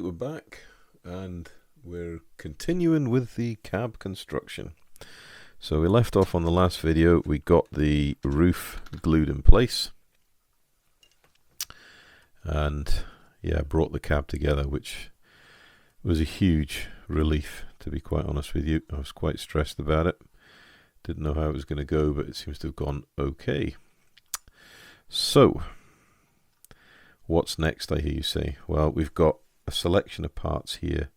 We're back and we're continuing with the cab construction. So we left off on the last video. We got the roof glued in place and brought the cab together, which was a huge relief, to be quite honest with you. I was quite stressed about it. Didn't know how it was going to go, but it seems to have gone okay. So what's next, I hear you say? Well, we've got a selection of parts here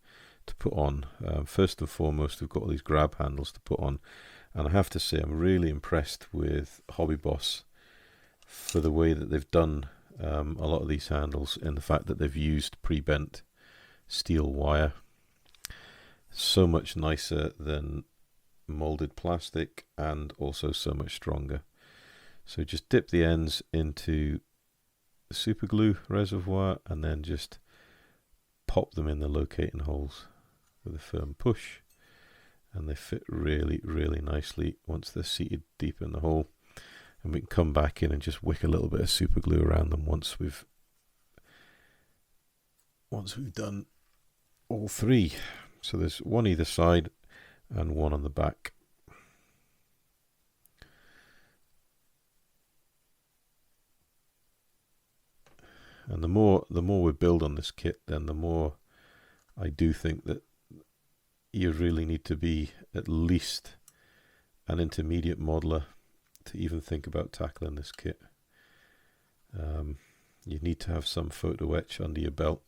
to put on. First and foremost, we've got all these grab handles to put on, and I have to say I'm really impressed with Hobby Boss for the way that they've done a lot of these handles, and the fact that they've used pre-bent steel wire. So much nicer than molded plastic, and also so much stronger. So just dip the ends into the super glue reservoir and then just pop them in the locating holes with a firm push, and they fit really, really nicely once they're seated deep in the hole. And we can come back in and just wick a little bit of super glue around them once we've done all three. So there's one either side and one on the back. And the more we build on this kit, then the more I do think that you really need to be at least an intermediate modeler to even think about tackling this kit. You need to have some photo etch under your belt.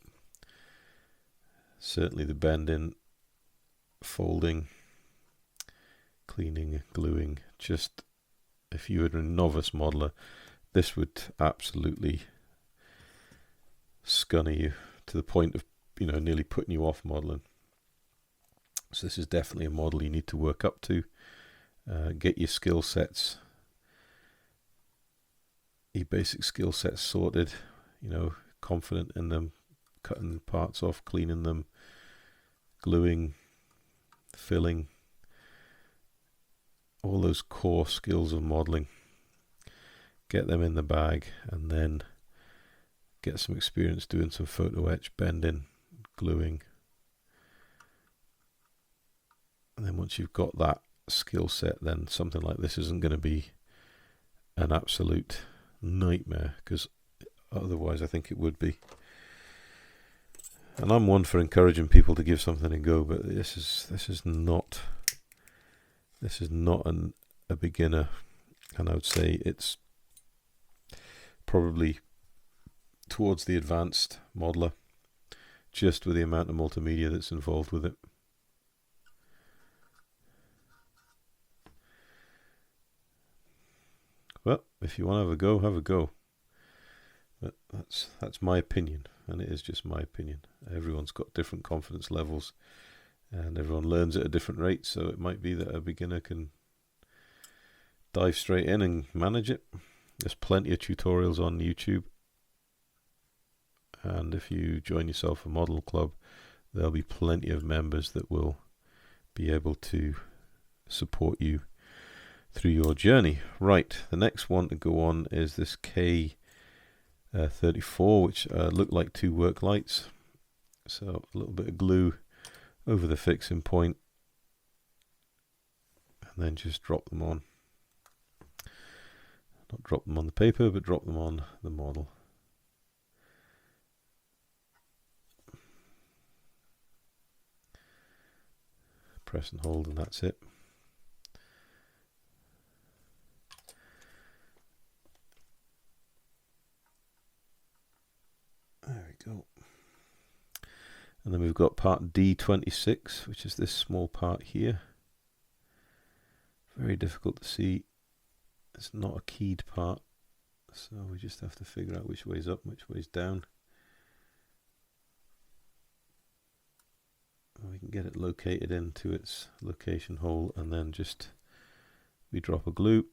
Certainly the bending, folding, cleaning, gluing. Just if you were a novice modeler, this would absolutely scunner you to the point of nearly putting you off modeling. So this is definitely a model you need to work up to. Get your skill sets, your basic skill sets sorted, confident in them, cutting parts off, cleaning them, gluing, filling, all those core skills of modeling. Get them in the bag, and then get some experience doing some photo etch, bending, gluing. And then once you've got that skill set, then something like this isn't going to be an absolute nightmare, because otherwise I think it would be. And I'm one for encouraging people to give something a go, but this is not a beginner, and I would say it's probably towards the advanced modeler, just with the amount of multimedia that's involved with it. Well, if you want to have a go, have a go. But that's my opinion, and it is just my opinion. Everyone's got different confidence levels, and everyone learns at a different rate, so it might be that a beginner can dive straight in and manage it. There's plenty of tutorials on YouTube, and if you join yourself a model club, there'll be plenty of members that will be able to support you through your journey. Right, the next one to go on is this K34, which look like two work lights. So a little bit of glue over the fixing point, and then just drop them on. Not drop them on the paper, but drop them on the model. Press and hold, and that's it. There we go. And then we've got part D26, which is this small part here. Very difficult to see. It's not a keyed part, so we just have to figure out which way's up, which way's down. And we can get it located into its location hole, and then we drop a glue.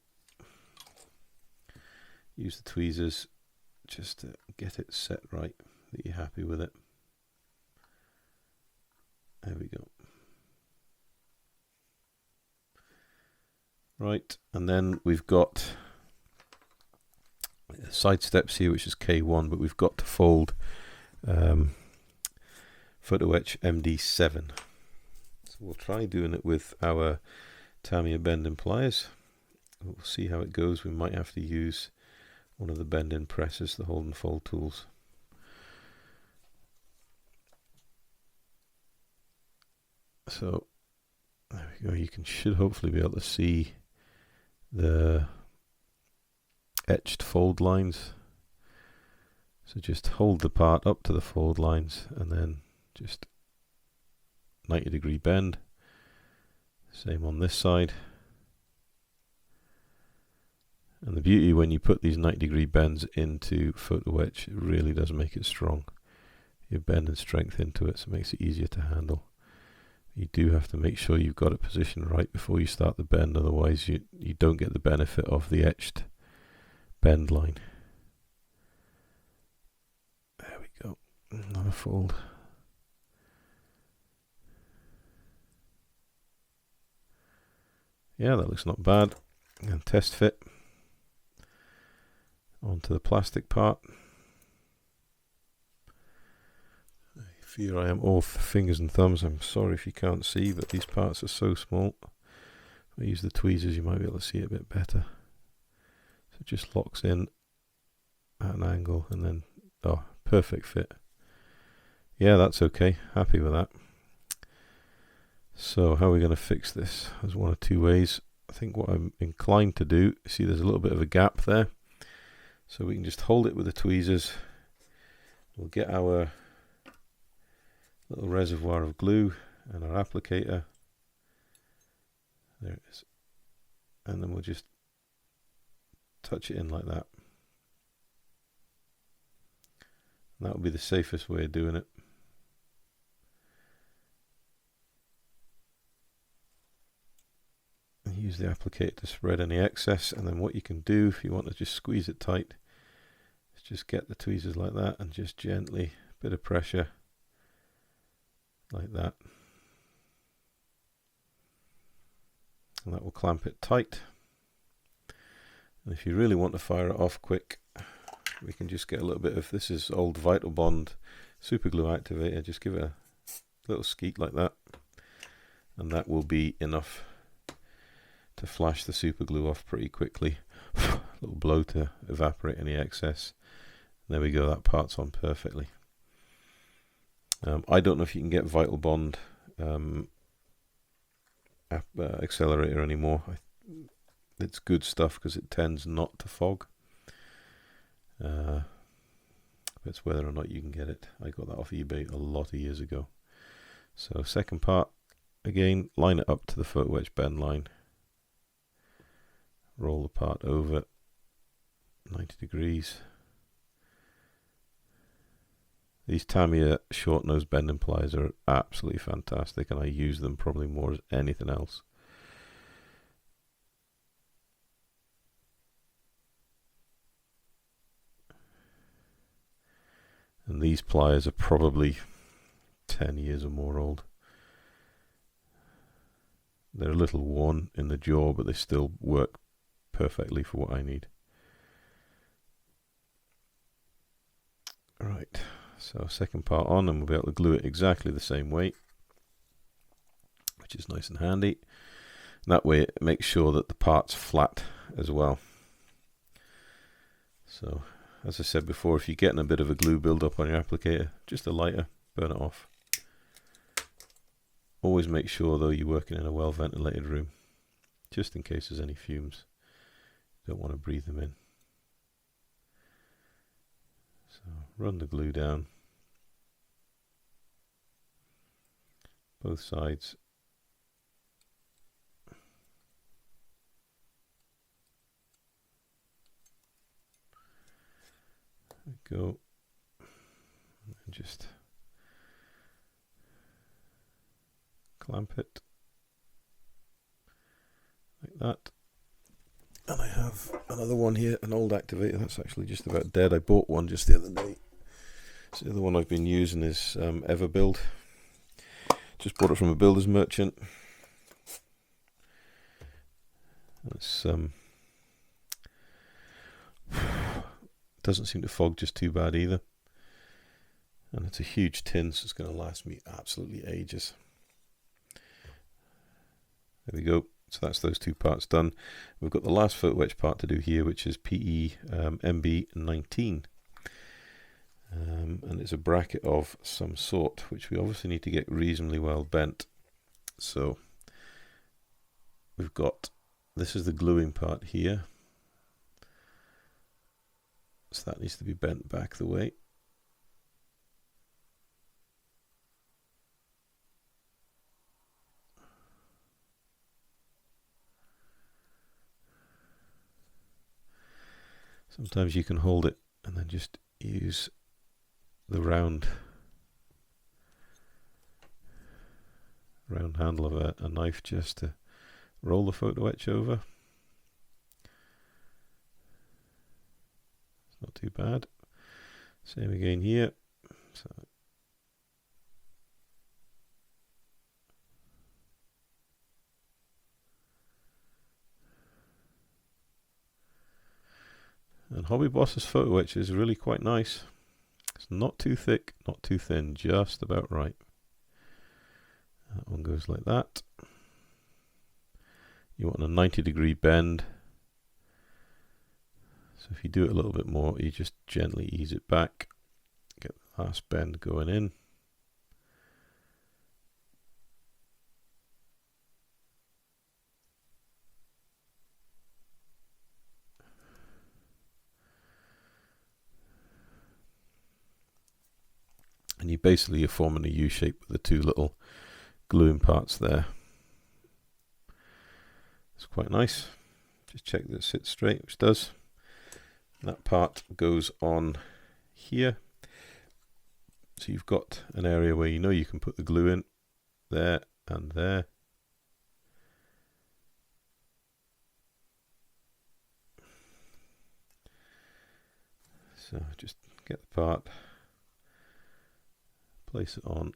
Use the tweezers just to get it set right, that you're happy with it. There we go. Right, and then we've got side steps here, which is K1, but we've got to fold Photo Etch MD7. So we'll try doing it with our Tamiya bending pliers. We'll see how it goes. We might have to use one of the bend-in presses, the hold and fold tools. So there we go. You should hopefully be able to see the etched fold lines. So just hold the part up to the fold lines and then just 90-degree bend. Same on this side. And the beauty when you put these 90-degree bends into photo etch, it really does make it strong. You bend and strength into it, so it makes it easier to handle. You do have to make sure you've got it positioned right before you start the bend, otherwise you don't get the benefit of the etched bend line. There we go. Another fold. Yeah, that looks not bad. And test fit onto the plastic part. Here I am all fingers and thumbs. I'm sorry if you can't see, but these parts are so small. If I use the tweezers, you might be able to see it a bit better. So it just locks in at an angle and then, oh, perfect fit. Yeah, that's okay. Happy with that. So how are we going to fix this? There's one or two ways. I think what I'm inclined to do, see there's a little bit of a gap there. So we can just hold it with the tweezers. We'll get our little reservoir of glue and our applicator. There it is. And then we'll just touch it in like that. And that will be the safest way of doing it. And use the applicator to spread any excess, and then what you can do if you want to just squeeze it tight is just get the tweezers like that and just gently, bit of pressure like that, and that will clamp it tight. And if you really want to fire it off quick, we can just get a little bit of, this is old Vital Bond super glue activator, just give it a little skeet like that, and that will be enough to flash the super glue off pretty quickly. A little blow to evaporate any excess. There we go, that part's on perfectly. I don't know if you can get Vital Bond accelerator anymore. It's good stuff because it tends not to fog. It's whether or not you can get it. I got that off eBay a lot of years ago. So second part, again, line it up to the photo etch bend line. Roll the part over 90 degrees. These Tamiya short nose bending pliers are absolutely fantastic, and I use them probably more as anything else. And these pliers are probably 10 years or more old. They're a little worn in the jaw, but they still work perfectly for what I need. Right, so second part on, and we'll be able to glue it exactly the same way, which is nice and handy. And that way it makes sure that the part's flat as well. So, as I said before, if you're getting a bit of a glue build-up on your applicator, just a lighter, burn it off. Always make sure, though, you're working in a well-ventilated room, just in case there's any fumes. You don't want to breathe them in. So, run the glue down both sides. There we go. And just clamp it like that. And I have another one here, an old activator that's actually just about dead. I bought one just the other day. So the other one I've been using is Everbuild. Just bought it from a builder's merchant. It's doesn't seem to fog just too bad either. And it's a huge tin, so it's going to last me absolutely ages. There we go. So that's those two parts done. We've got the last photo etch part to do here, which is PE MB19. And it's a bracket of some sort, which we obviously need to get reasonably well bent. So we've got, this is the gluing part here. So that needs to be bent back the way. Sometimes you can hold it and then just use the round handle of a knife just to roll the photo etch over. It's not too bad. Same again here. So and Hobby Boss's photo etch is really quite nice. It's not too thick, not too thin, just about right. That one goes like that. You want a 90-degree bend. So if you do it a little bit more, you just gently ease it back. Get the last bend going in. And you basically are forming a U shape with the two little gluing parts there. It's quite nice. Just check that it sits straight, which it does. That part goes on here. So you've got an area where you know you can put the glue in, there and there. So just get the part, place it on,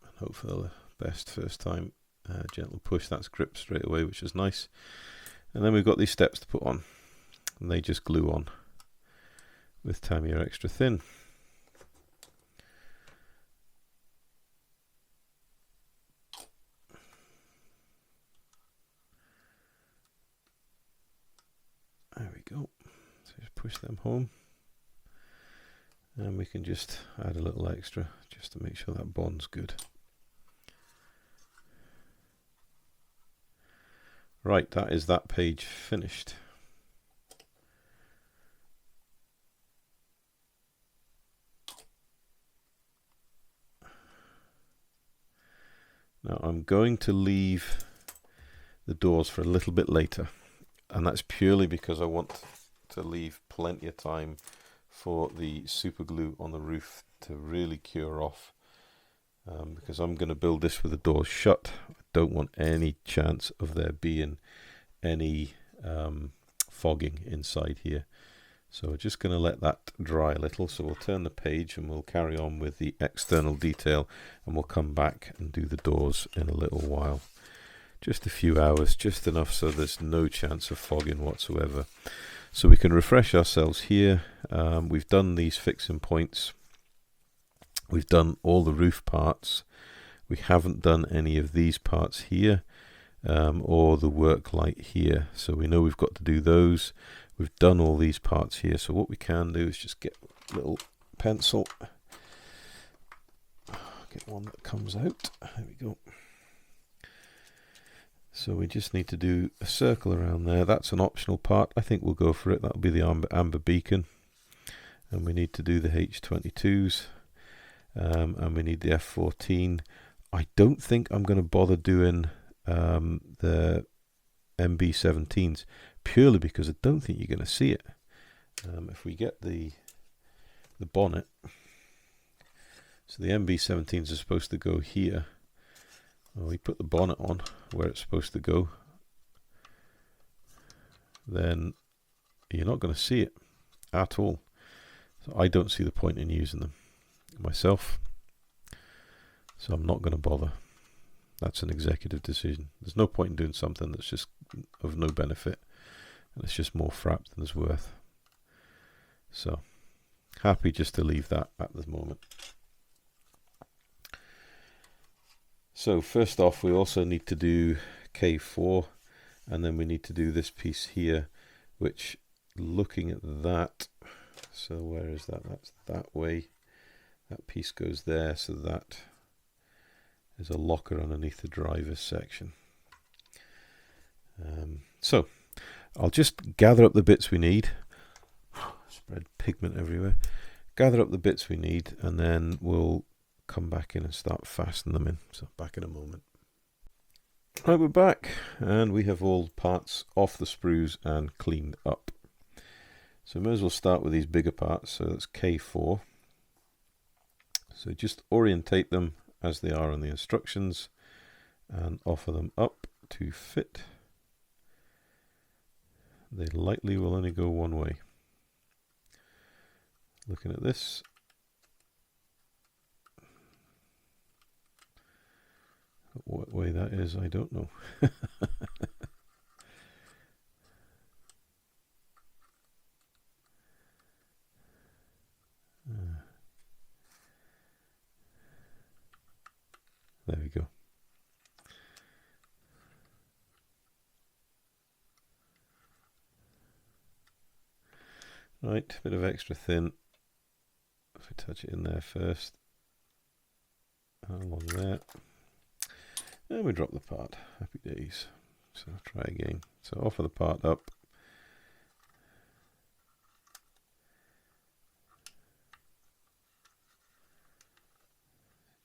and hope for the best first time. Gentle push, that's gripped straight away, which is nice. And then we've got these steps to put on, and they just glue on with Tamiya Extra Thin. There we go. So just push them home. And we can just add a little extra just to make sure that bond's good. Right, that is that page finished. Now I'm going to leave the doors for a little bit later, and that's purely because I want to leave plenty of time for the super glue on the roof to really cure off, because I'm going to build this with the doors shut. I don't want any chance of there being any fogging inside here. So we're just going to let that dry a little. So we'll turn the page and we'll carry on with the external detail, and we'll come back and do the doors in a little while. Just a few hours, just enough so there's no chance of fogging whatsoever. So we can refresh ourselves here. We've done these fixing points. We've done all the roof parts. We haven't done any of these parts here, or the work light here. So we know we've got to do those. We've done all these parts here. So what we can do is just get a little pencil. Get one that comes out. There we go. So we just need to do a circle around there. That's an optional part. I think we'll go for it. That'll be the amber beacon. And we need to do the H22s. And we need the F14. I don't think I'm going to bother doing the MB17s, purely because I don't think you're going to see it. If we get the bonnet, so the MB17s are supposed to go here. Well, we put the bonnet on where it's supposed to go, then you're not going to see it at all. So I don't see the point in using them myself. So I'm not going to bother. That's an executive decision. There's no point in doing something that's just of no benefit, and it's just more frap than it's worth. So happy just to leave that at the moment. So first off, we also need to do K4, and then we need to do this piece here, which, looking at that, so where is that? That's that way. That piece goes there, so that is a locker underneath the driver's section. So I'll just gather up the bits we need. Spread pigment everywhere. Gather up the bits we need, and then we'll come back in and start fastening them in. So back in a moment. Right, we're back, and we have all parts off the sprues and cleaned up. So we may as well start with these bigger parts. So that's K4. So just orientate them as they are in the instructions and offer them up to fit. They likely will only go one way. Looking at this, what way that is, I don't know. There we go. Right, bit of extra thin. If we touch it in there first, along there, and we drop the part. Happy days. So I'll try again. So offer the part up.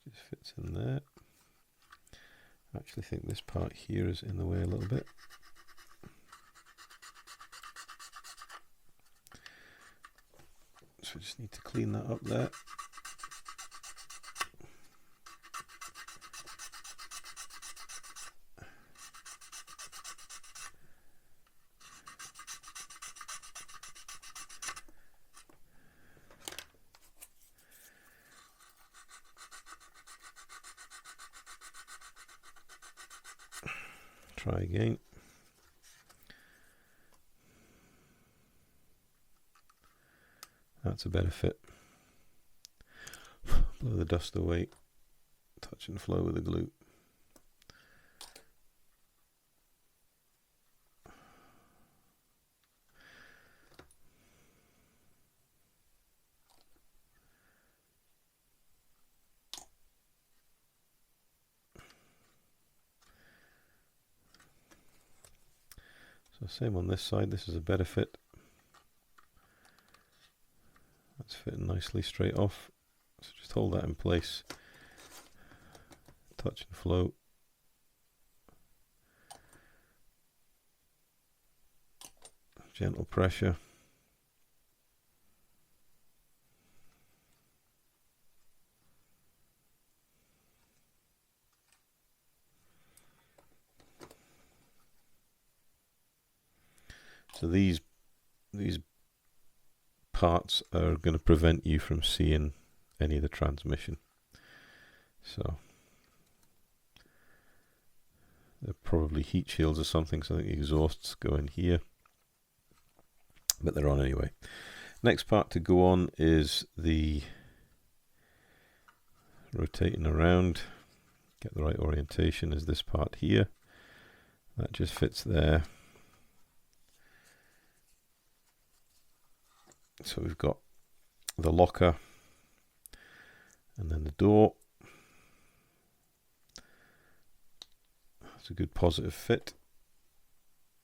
Just fits in there. I actually think this part here is in the way a little bit. So we just need to clean that up there. Try again. That's a better fit. Blow the dust away. Touch and flow with the glue. So same on this side, this is a better fit. That's fitting nicely straight off. So just hold that in place. Touch and flow. Gentle pressure. So these parts are going to prevent you from seeing any of the transmission. So they're probably heat shields or something, so I think the exhausts go in here. But they're on anyway. Next part to go on is the rotating around. Get the right orientation is this part here. That just fits there. So we've got the locker and then the door. That's a good positive fit.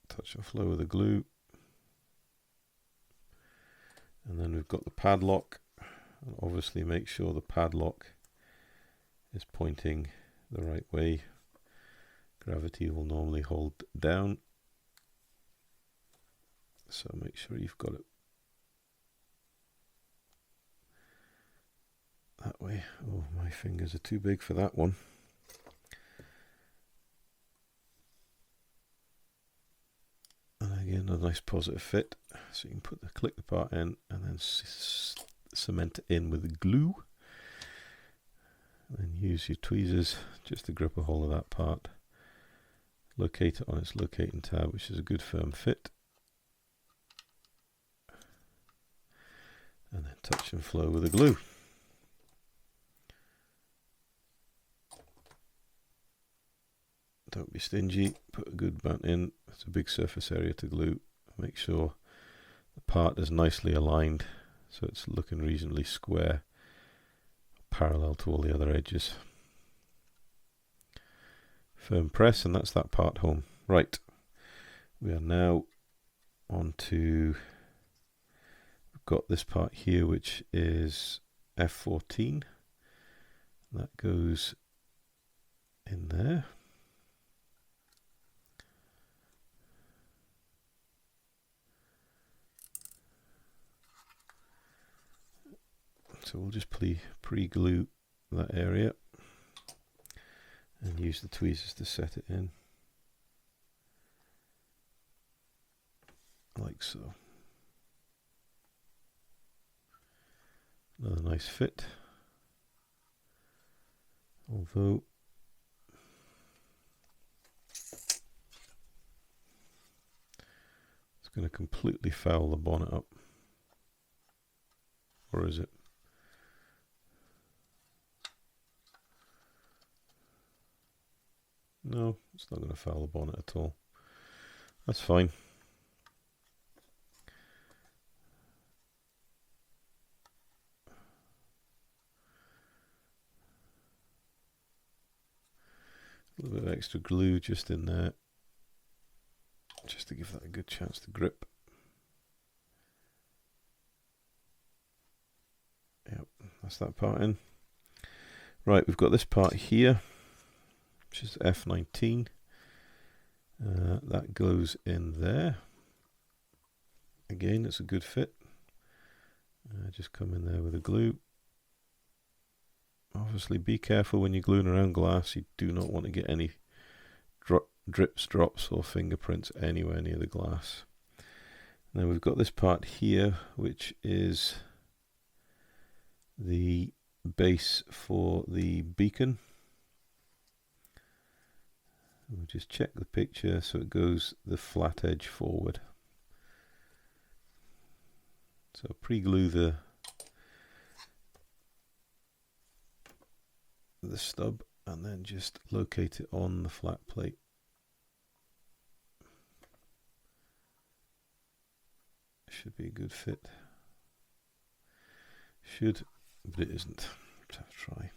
Touch and flow with the glue. And then we've got the padlock. And obviously make sure the padlock is pointing the right way. Gravity will normally hold down. So make sure you've got it that way. Oh, my fingers are too big for that one. And again, a nice positive fit. So you can click the part in and then cement it in with the glue. And then use your tweezers just to grip a hold of that part. Locate it on its locating tab, which is a good firm fit. And then touch touch and flow with the glue. Don't be stingy, put a good amount in. It's a big surface area to glue. Make sure the part is nicely aligned so it's looking reasonably square, parallel to all the other edges. Firm press, and that's that part home. Right, we are now on to, we've got this part here which is F14. That goes in there. So we'll just pre-glue that area and use the tweezers to set it in, like so. Another nice fit, although it's going to completely foul the bonnet up. Or is it? No, it's not going to foul the bonnet at all. That's fine. A little bit of extra glue just in there, just to give that a good chance to grip. Yep, that's that part in. Right, we've got this part here, which is F19. That goes in there. Again, it's a good fit. Just come in there with the glue. Obviously, be careful when you're gluing around glass. You do not want to get any drips, drops, or fingerprints anywhere near the glass. Now we've got this part here, which is the base for the beacon. We'll just check the picture so it goes the flat edge forward. So pre-glue the stub and then just locate it on the flat plate. Should be a good fit. Should, but it isn't. Let's have a try.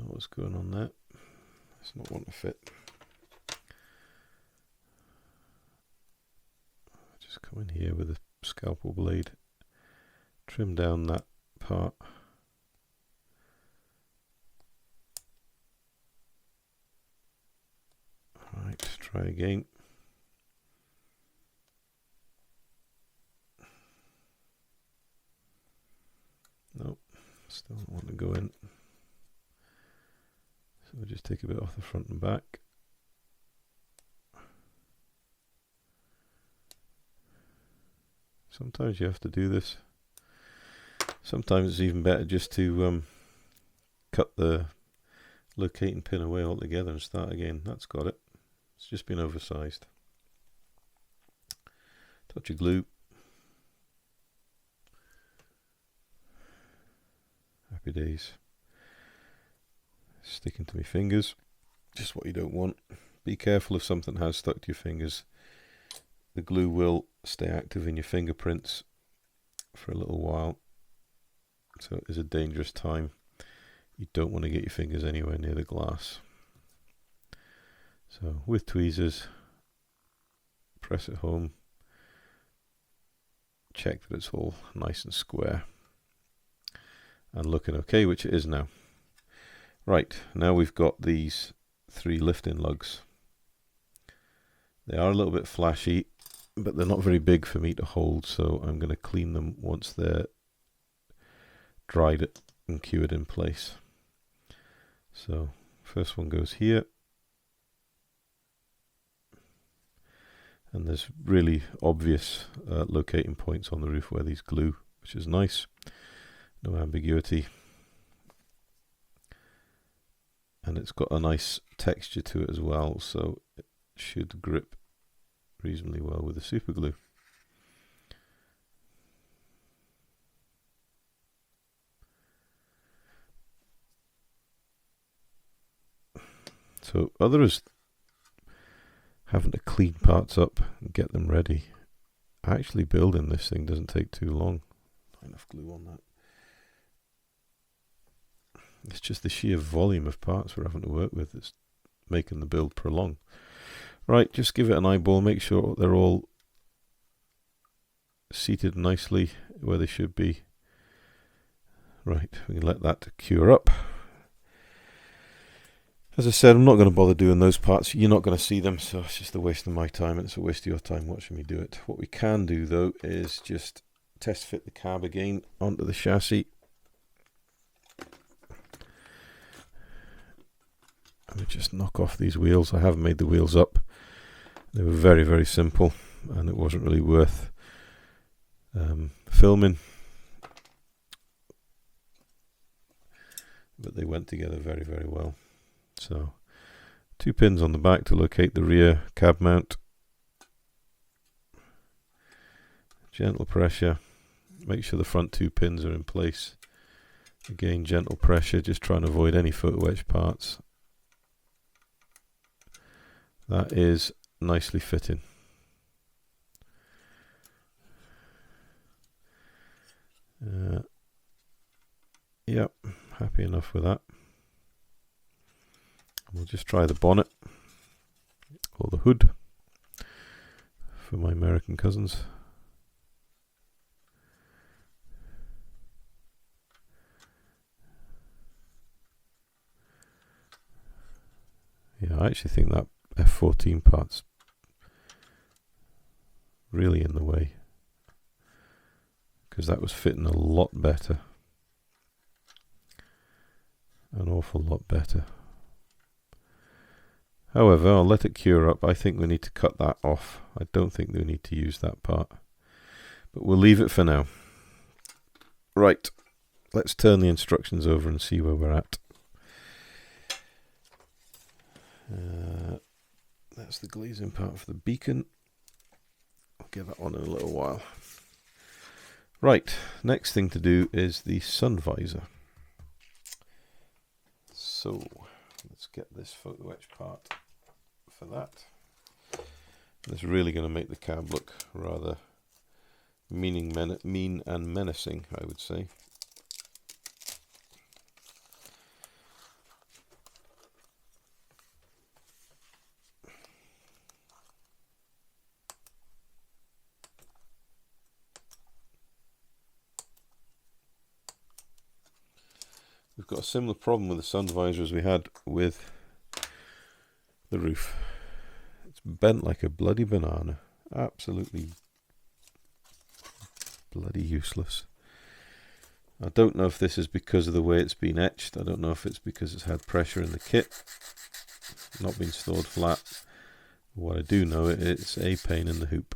What's going on there? It's not wanting to fit. Just come in here with a scalpel blade, trim down that part. Alright, try again. Nope, still don't want to go in. So we'll just take a bit off the front and back. Sometimes you have to do this. Sometimes it's even better just to cut the locating pin away altogether and start again. That's got it. It's just been oversized. Touch of glue. Happy days. Sticking to my fingers. Just what you don't want. Be careful if something has stuck to your fingers. The glue will stay active in your fingerprints for a little while. So it is a dangerous time. You don't want to get your fingers anywhere near the glass. So with tweezers, press it home. Check that it's all nice and square and looking okay, which it is now. Right, now we've got these 3 lift-in lugs. They are a little bit flashy, but they're not very big for me to hold, so I'm going to clean them once they're dried and cured in place. So first one goes here, and there's really obvious locating points on the roof where these glue, which is nice. No ambiguity. and it's got a nice texture to it as well, so it should grip reasonably well with the super glue. So other is having to clean parts up and get them ready. Actually building this thing doesn't take too long. Not enough glue on that. It's just the sheer volume of parts we're having to work with that's making the build prolong. Right, just give it an eyeball, make sure they're all seated nicely where they should be. Right, we can let that cure up. As I said, I'm not going to bother doing those parts. You're not going to see them, so it's just a waste of my time and it's a waste of your time watching me do it. What we can do, though, is just test fit the cab again onto the chassis. And we just knock off these wheels. I have made the wheels up. They were very, very simple, and it wasn't really worth filming. But they went together very, very well. So, 2 pins on the back to locate the rear cab mount. Gentle pressure. Make sure the front 2 pins are in place. Again, gentle pressure, just trying to avoid any photo etch parts. That is nicely fitting. Yep, happy enough with that. We'll just try the bonnet or the hood for my American cousins. Yeah, I actually think that F14 part's really in the way, because that was fitting a lot better. An awful lot better. However, I'll let it cure up. I think we need to cut that off. I don't think we need to use that part. But we'll leave it for now. Right, let's turn the instructions over and see where we're at. That's the glazing part for the beacon. I'll get that on in a little while. Right, next thing to do is the sun visor. So, let's get this photo etch part for that. That's really going to make the cab look rather mean and menacing, I would say. We've got a similar problem with the sun visor as we had with the roof. It's bent like a bloody banana. Absolutely bloody useless. I don't know if this is because of the way it's been etched. I don't know if it's because it's had pressure in the kit, not been stored flat. What I do know, it's a pain in the hoop.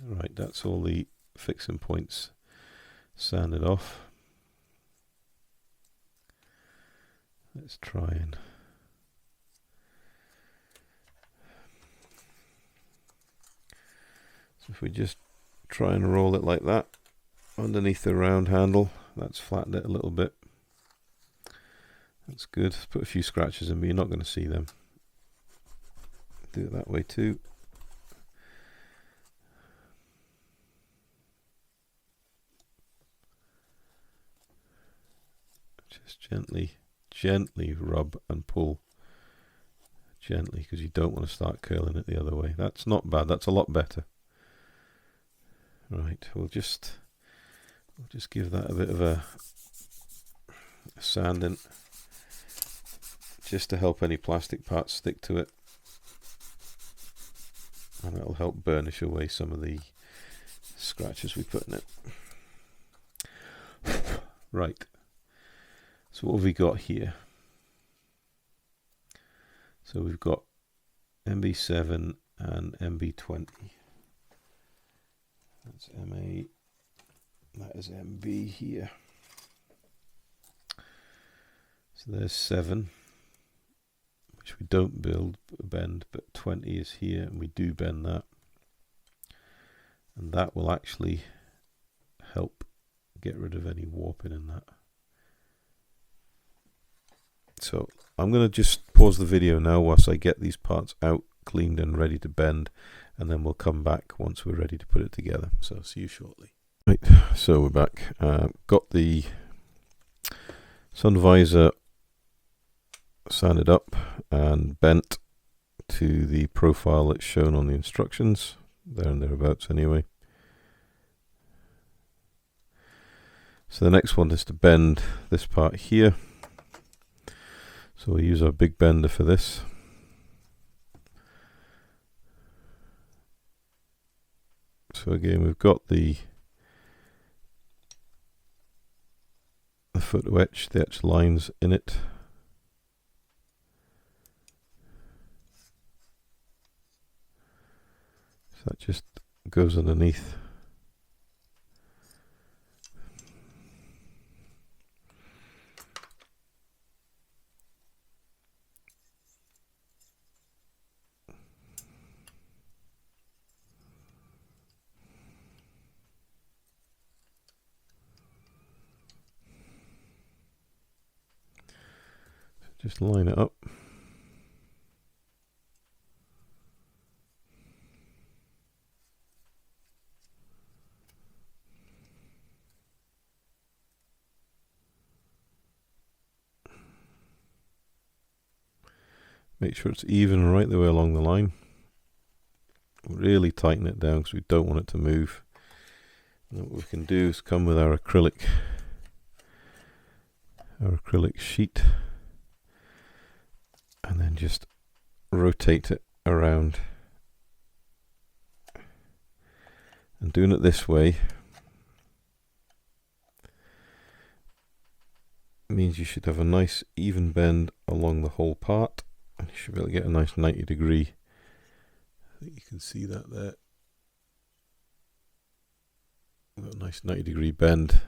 Right, that's all the fixing points sanded off. Let's try and so if we just try and roll it like that underneath the round handle, that's flattened it a little bit. That's good. Put a few scratches in, but you're not going to see them. Do it that way too. Just gently rub and pull. Gently, because you don't want to start curling it the other way. That's not bad. That's a lot better. Right, we'll just give that a bit of a sanding, just to help any plastic parts stick to it, and it'll help burnish away some of the scratches we put in it. Right. So what have we got here? So we've got MB7 and MB20. That's MA7 That is MB here. So there's 7, which we don't bend, but 20 is here, and we do bend that. And that will actually help get rid of any warping in that. So I'm going to just pause the video now whilst I get these parts out, cleaned and ready to bend, and then we'll come back once we're ready to put it together. So I'll see you shortly. Right, so we're back. Got the sun visor sanded up and bent to the profile that's shown on the instructions, there and thereabouts anyway. So the next one is to bend this part here. So we'll use our big bender for this. So again, we've got the photo etch, the etch lines in it. So that just goes underneath. Just line it up. Make sure it's even right the way along the line. Really tighten it down because we don't want it to move. And what we can do is come with our acrylic sheet, and then just rotate it around. And doing it this way means you should have a nice even bend along the whole part, and you should be able to get a nice 90 degree. I think you can see that there. We've got a nice 90 degree bend.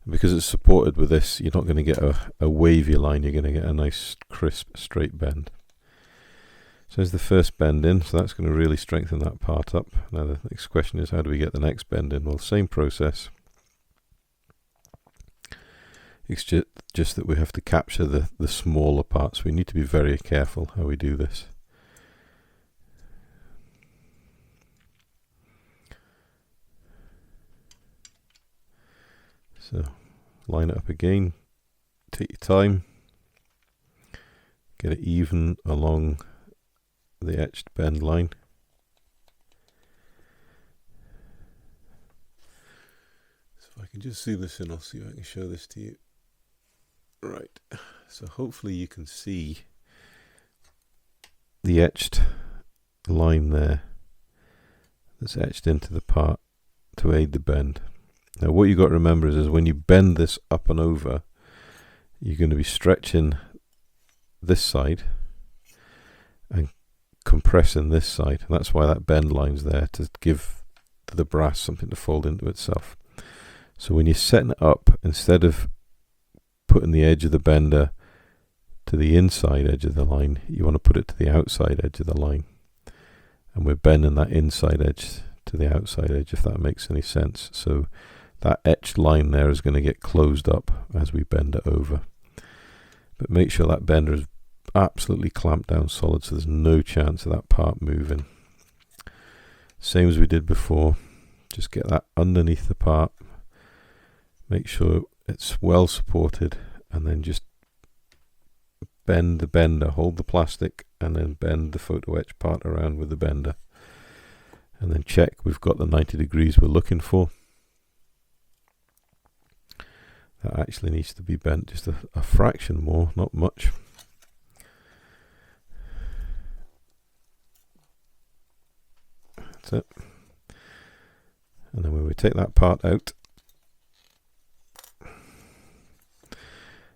And because it's supported with this, you're not going to get a wavy line, you're going to get a nice crisp straight bend. So there's the first bend in, so that's going to really strengthen that part up. Now the next question is, how do we get the next bend in? Well, same process. It's just that we have to capture the smaller parts. We need to be very careful how we do this. So line it up again, take your time, get it even along the etched bend line. So if I can just zoom this in, I'll see if I can show this to you. Right, so hopefully you can see the etched line there that's etched into the part to aid the bend. Now what you've got to remember is when you bend this up and over, you're going to be stretching this side and compressing this side. And that's why that bend line's there, to give the brass something to fold into itself. So when you're setting it up, instead of putting the edge of the bender to the inside edge of the line, you want to put it to the outside edge of the line. And we're bending that inside edge to the outside edge, if that makes any sense. So that etched line there is going to get closed up as we bend it over. But make sure that bender is absolutely clamped down solid, so there's no chance of that part moving. Same as we did before, just get that underneath the part, make sure it's well supported, and then just bend the bender, hold the plastic, and then bend the photo etch part around with the bender. And then check we've got the 90 degrees we're looking for. That actually needs to be bent just a fraction more, not much. That's it. And then when we take that part out,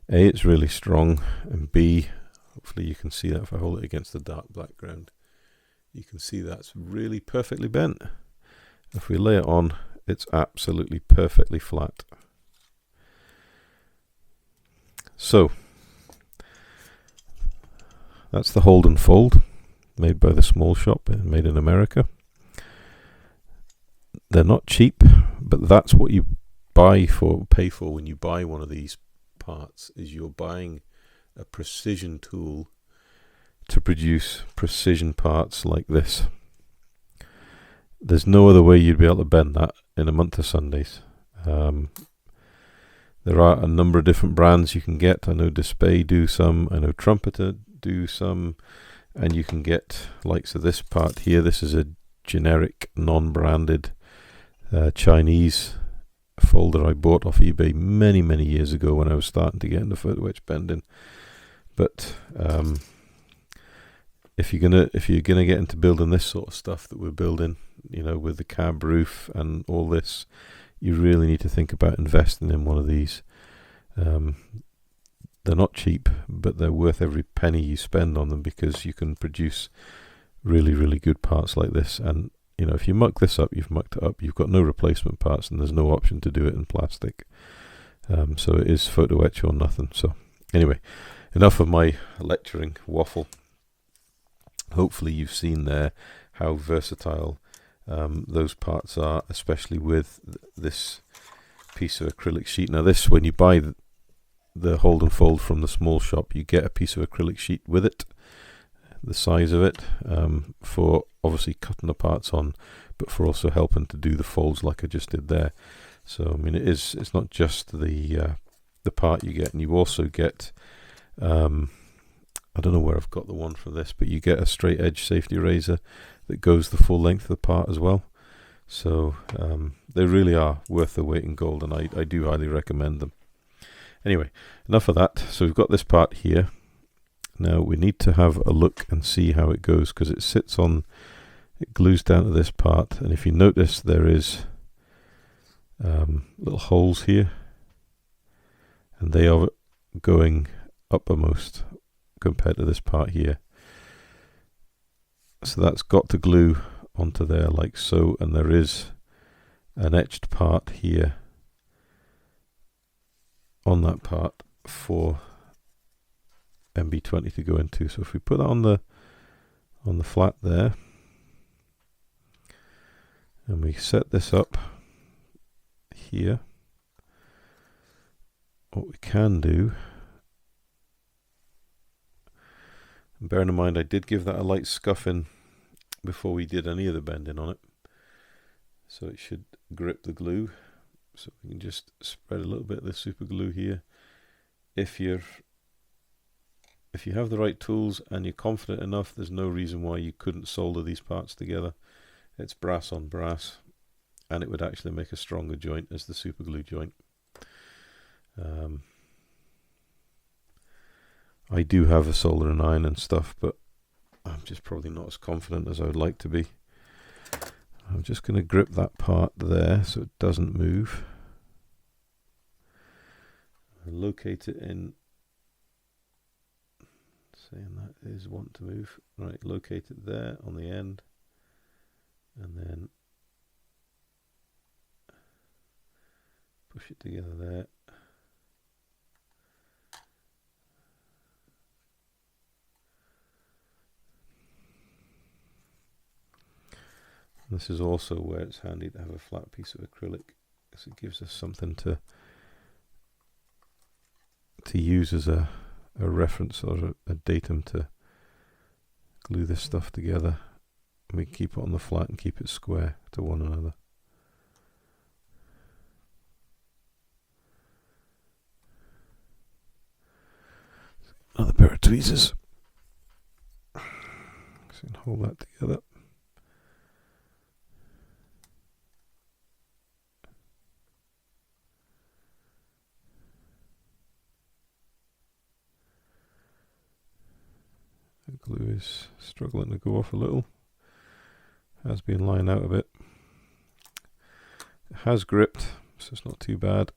A, it's really strong, and B, hopefully you can see that if I hold it against the dark background, you can see that's really perfectly bent. If we lay it on, it's absolutely perfectly flat. So that's the hold and fold, made by the small shop, made in America. They're not cheap, but that's what you pay for when you buy one of these parts, is you're buying a precision tool to produce precision parts like this. There's no other way you'd be able to bend that in a month of Sundays. There are a number of different brands you can get. I know Display do some, I know Trumpeter do some, and you can get likes of this part here. This is a generic, non-branded Chinese folder I bought off eBay many years ago when I was starting to get into photo etch bending. But if you're gonna get into building this sort of stuff that we're building, you know, with the cab roof and all this, you really need to think about investing in one of these. They're not cheap, but they're worth every penny you spend on them, because you can produce really good parts like this. And you know, if you muck this up, you've mucked it up. You've got no replacement parts, and there's no option to do it in plastic. So it is photo etch or nothing. So anyway, enough of my lecturing waffle. Hopefully you've seen there how versatile those parts are, especially with this piece of acrylic sheet. Now this, when you buy the hold and fold from the small shop, you get a piece of acrylic sheet with it, the size of it, for obviously cutting the parts on, but for also helping to do the folds like I just did there. So I mean, it's not just the part you get, and you also get I don't know where I've got the one for this, but you get a straight edge safety razor that goes the full length of the part as well. So they really are worth their weight in gold, and I do highly recommend them. Anyway, enough of that. So we've got this part here. Now we need to have a look and see how it goes, because it sits on, it glues down to this part, and if you notice there is little holes here, and they are going uppermost compared to this part here. So that's got to glue onto there like so, and there is an etched part here on that part for MB20 to go into. So if we put that on the flat there, and we set this up here, what we can do, and bearing in mind I did give that a light scuffing before we did any of the bending on it, so it should grip the glue. So we can just spread a little bit of the super glue here. If you have the right tools and you're confident enough, there's no reason why you couldn't solder these parts together. It's brass on brass, and it would actually make a stronger joint as the super glue joint. I do have a soldering iron and stuff, but I'm just probably not as confident as I would like to be. I'm just going to grip that part there so it doesn't move. Locate it in, saying that is want to move. Right, locate it there on the end, and then push it together there. This is also where it's handy to have a flat piece of acrylic, because it gives us something to use as a reference or a datum to glue this stuff together. And we keep it on the flat and keep it square to one another. Another pair of tweezers. So you can hold that together. The glue is struggling to go off a little. Has been lying out a bit. It has gripped, so it's not too bad.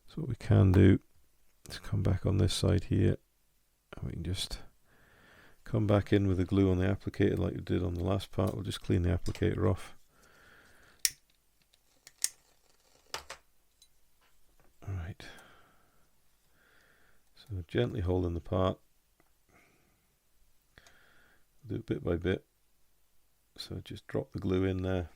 So what we can do is come back on this side here, and we can just come back in with the glue on the applicator like we did on the last part. We'll just clean the applicator off. So gently holding the part. Do it bit by bit. So just drop the glue in there.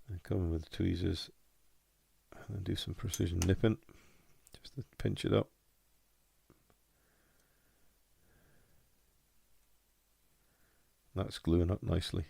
And come in with the tweezers and then do some precision nipping just to pinch it up. That's gluing up nicely.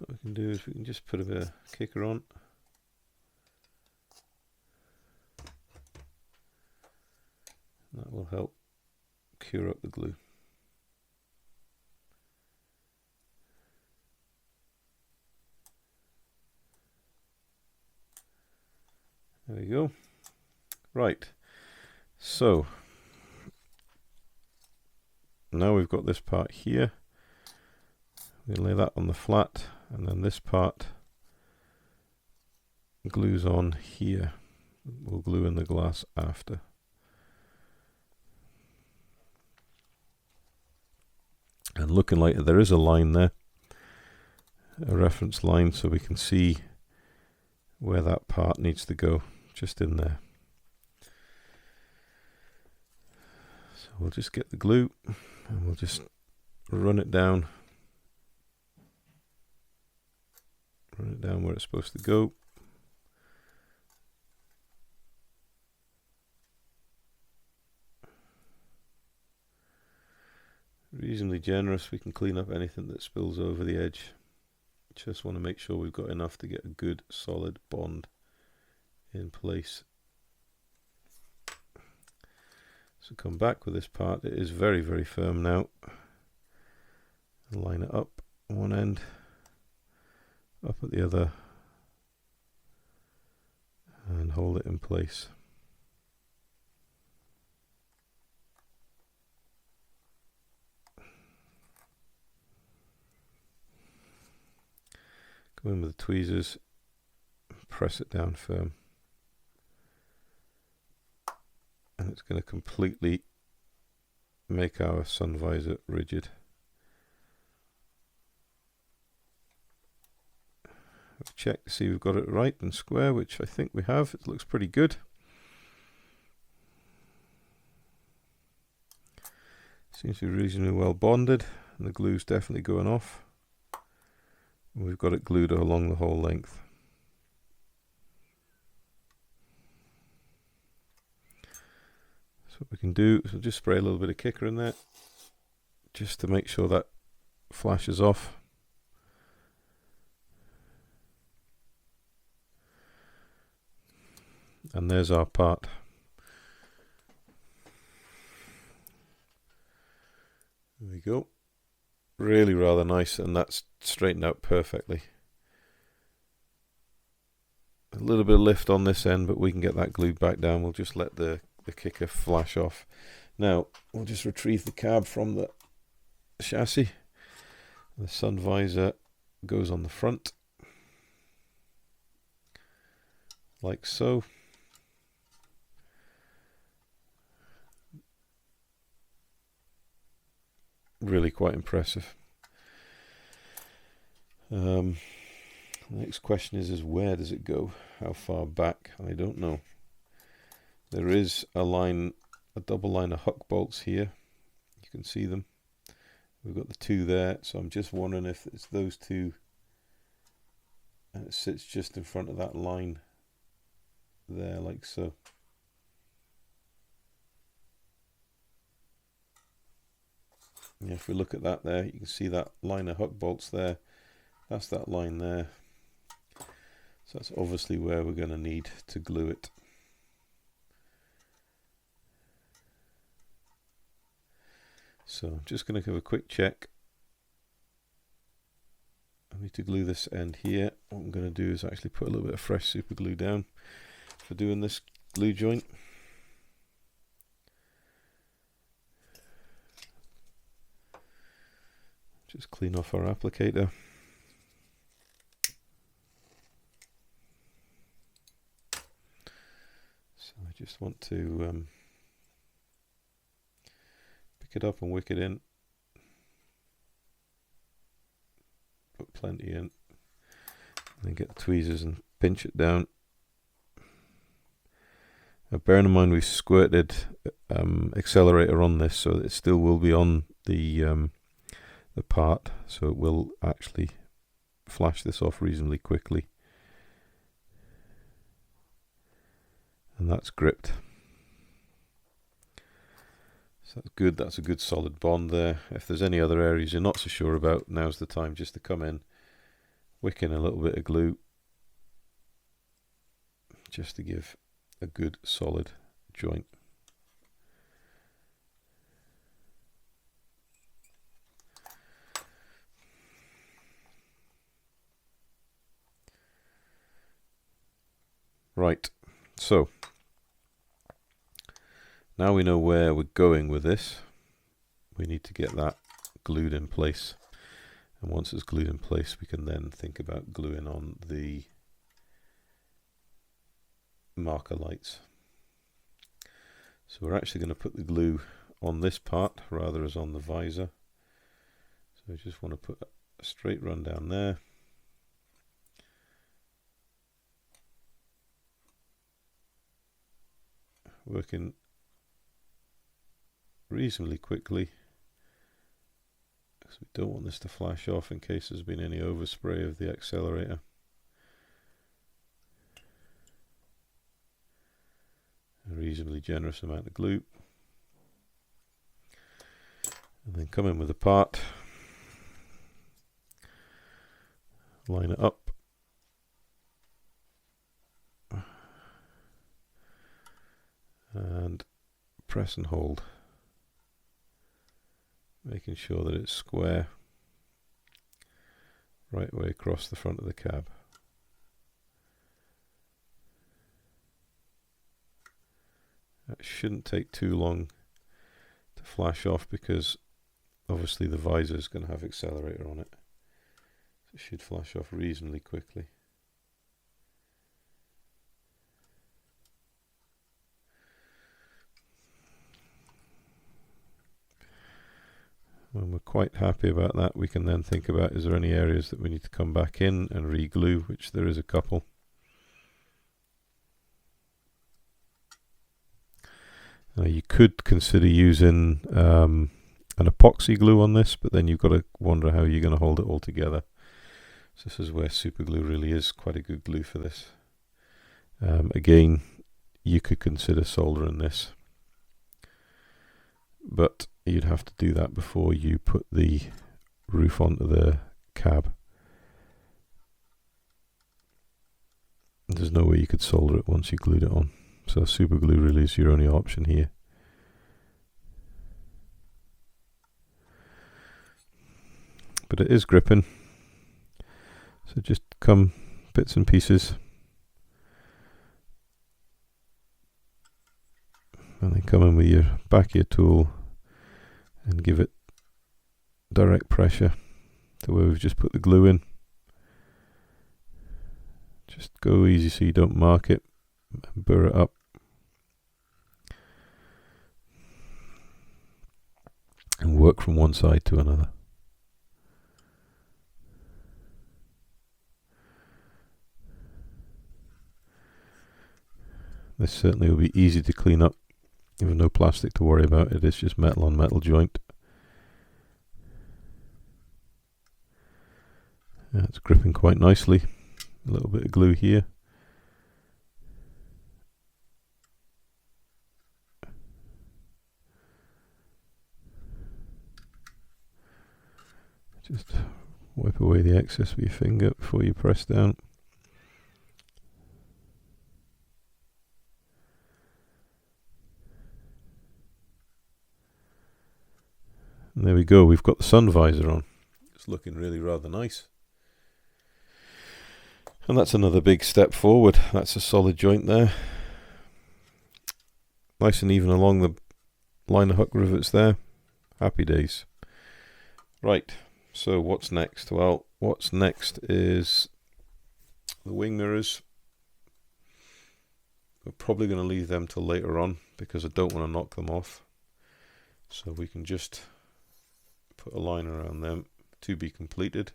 What we can do is we can just put a bit of kicker on. That will help cure up the glue. There we go. Right. So now we've got this part here. We lay that on the flat, and then this part glues on here. We'll glue in the glass after. And looking like there is a line there, a reference line, so we can see where that part needs to go, just in there. So we'll just get the glue and we'll just run it down where it's supposed to go. Reasonably generous, we can clean up anything that spills over the edge. Just want to make sure we've got enough to get a good solid bond in place. So come back with this part. It is very, very firm now. Line it up one end, up at the other, and hold it in place. Go in with the tweezers, press it down firm, and it's going to completely make our sun visor rigid. Check to see we've got it right and square, which I think we have. It looks pretty good. Seems to be reasonably well bonded, and the glue's definitely going off. And we've got it glued along the whole length. So what we can do is we'll just spray a little bit of kicker in there, just to make sure that flashes off. And there's our part. There we go. Really rather nice, and that's straightened out perfectly. A little bit of lift on this end, but we can get that glued back down. We'll just let the kicker flash off. Now we'll just retrieve the cab from the chassis. The sun visor goes on the front, like so. Really quite impressive. The next question is where does it go? How far back? I don't know. There is a line, a double line of huck bolts here. You can see them. We've got the two there, so I'm just wondering if it's those two, and it sits just in front of that line there, like so. Yeah, if we look at that there, you can see that line of huck bolts there. That's that line there. So that's obviously where we're going to need to glue it. So I'm just going to give a quick check. I need to glue this end here. What I'm going to do is actually put a little bit of fresh super glue down for doing this glue joint. Just clean off our applicator. So I just want to pick it up and wick it in. Put plenty in. And then get the tweezers and pinch it down. Now bearing in mind we've squirted accelerator on this, so it still will be on the part, so it will actually flash this off reasonably quickly. And that's gripped. So that's good, that's a good solid bond there. If there's any other areas you're not so sure about, now's the time just to come in, wick in a little bit of glue, just to give a good solid joint. Right, so now we know where we're going with this. We need to get that glued in place, and once it's glued in place we can then think about gluing on the marker lights. So we're actually going to put the glue on this part rather as on the visor. So I just want to put a straight run down there. Working reasonably quickly, because we don't want this to flash off in case there's been any overspray of the accelerator. A reasonably generous amount of glue, and then come in with the part, line it up, and press and hold, making sure that it's square right way across the front of the cab. That shouldn't take too long to flash off, because obviously the visor is going to have accelerator on it, so it should flash off reasonably quickly. When we're quite happy about that, we can then think about, is there any areas that we need to come back in and re-glue, which there is a couple. You could consider using an epoxy glue on this, but then you've got to wonder how you're going to hold it all together. So this is where super glue really is quite a good glue for this. Again, you could consider soldering this, but you'd have to do that before you put the roof onto the cab. There's no way you could solder it once you glued it on. So super glue really is your only option here. But it is gripping, so just come bits and pieces, and then come in with your back of your tool and give it direct pressure to where we've just put the glue in. Just go easy so you don't mark it, and burr it up. And work from one side to another. This certainly will be easy to clean up. Even no plastic to worry about, it is just metal on metal joint. Yeah, it's gripping quite nicely. A little bit of glue here. Just wipe away the excess with your finger before you press down. there we go, we've got the sun visor on. It's looking really rather nice. And that's another big step forward. That's a solid joint there. Nice and even along the line of hook rivets there. Happy days. Right, so what's next? Well, what's next is the wing mirrors. We're probably going to leave them till later on because I don't want to knock them off. So we can just put a line around them, to be completed.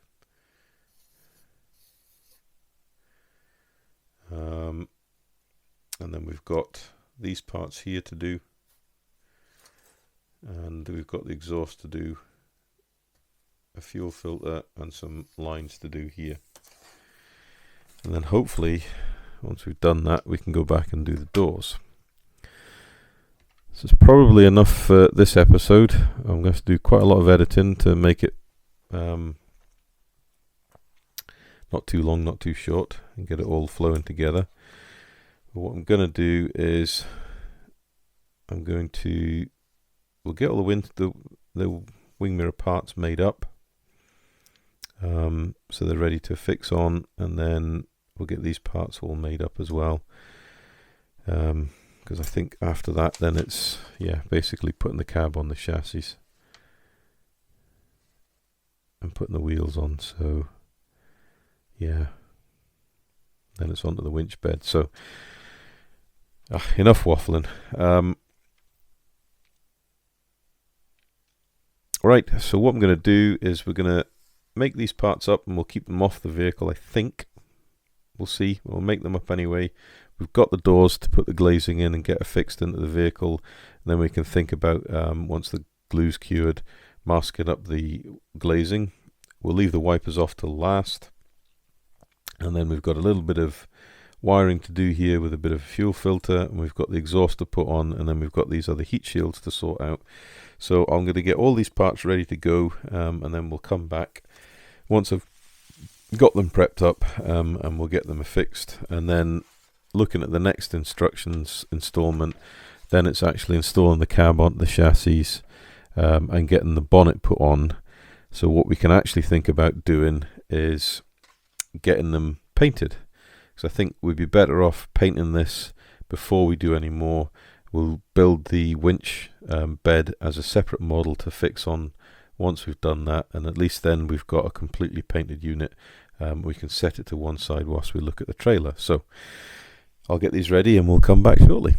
And then we've got these parts here to do, and we've got the exhaust to do, a fuel filter and some lines to do here. And then hopefully once we've done that we can go back and do the doors. This is probably enough for this episode. I'm going to have to do quite a lot of editing to make it not too long, not too short, and get it all flowing together. But what I'm going to do is we'll get all the wing mirror parts made up, so they're ready to fix on, and then we'll get these parts all made up as well, because I think after that then it's basically putting the cab on the chassis and putting the wheels on. So then it's onto the winch bed. So enough waffling. Right, so what I'm going to do is we're going to make these parts up and we'll keep them off the vehicle, I think. We'll see. We'll make them up anyway. We've got the doors to put the glazing in and get affixed into the vehicle. And then we can think about, once the glue's cured, masking up the glazing. We'll leave the wipers off till last. And then we've got a little bit of wiring to do here with a bit of a fuel filter, and we've got the exhaust to put on, and then we've got these other heat shields to sort out. So I'm going to get all these parts ready to go, and then we'll come back once I've got them prepped up, and we'll get them affixed. And then looking at the next instructions installment, then it's actually installing the cab onto the chassis, and getting the bonnet put on. So what we can actually think about doing is getting them painted. So I think we'd be better off painting this before we do any more. We'll build the winch bed as a separate model to fix on once we've done that, and at least then we've got a completely painted unit. We can set it to one side whilst we look at the trailer. So I'll get these ready and we'll come back shortly.